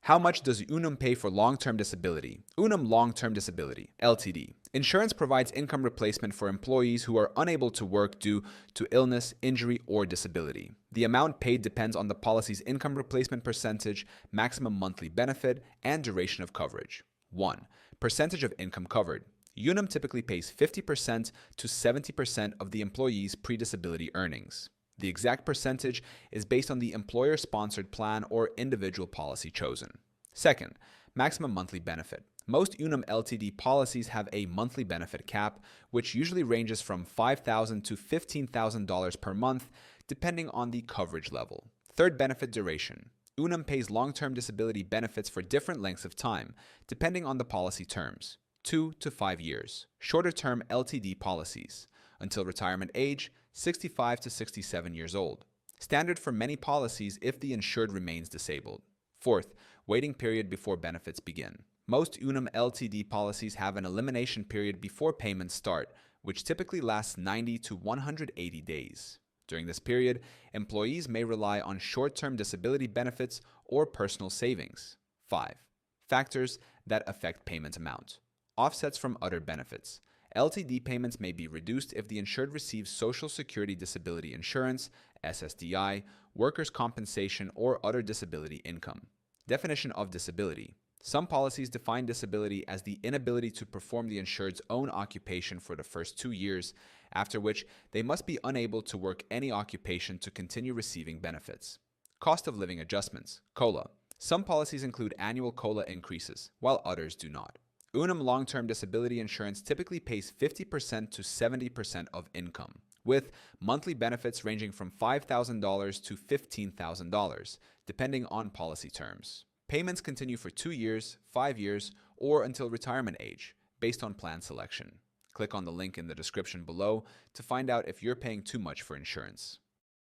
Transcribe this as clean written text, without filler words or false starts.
How much does Unum pay for long-term disability? Unum Long-Term Disability, LTD. Insurance provides income replacement for employees who are unable to work due to illness, injury, or disability. The amount paid depends on the policy's income replacement percentage, maximum monthly benefit, and duration of coverage. 1. Percentage of income covered. Unum typically pays 50% to 70% of the employee's pre-disability earnings. The exact percentage is based on the employer-sponsored plan or individual policy chosen. Second, maximum monthly benefit. Most Unum LTD policies have a monthly benefit cap, which usually ranges from $5,000 to $15,000 per month, depending on the coverage level. Third, benefit duration. Unum pays long-term disability benefits for different lengths of time, depending on the policy terms, 2 to 5 years. Shorter-term LTD policies, until retirement age, 65 to 67 years old. Standard for many policies if the insured remains disabled. Fourth, waiting period before benefits begin. Most Unum LTD policies have an elimination period before payments start, which typically lasts 90 to 180 days. During this period, employees may rely on short-term disability benefits or personal savings. 5. Factors that affect payment amount. Offsets from other benefits. LTD payments may be reduced if the insured receives Social Security Disability Insurance, SSDI, workers' compensation, or other disability income. Definition of disability. Some policies define disability as the inability to perform the insured's own occupation for the first 2 years, after which they must be unable to work any occupation to continue receiving benefits. Cost of living adjustments, COLA. Some policies include annual COLA increases, while others do not. Unum Long-Term Disability Insurance typically pays 50% to 70% of income, with monthly benefits ranging from $5,000 to $15,000, depending on policy terms. Payments continue for 2 years, 5 years, or until retirement age, based on plan selection. Click on the link in the description below to find out if you're paying too much for insurance.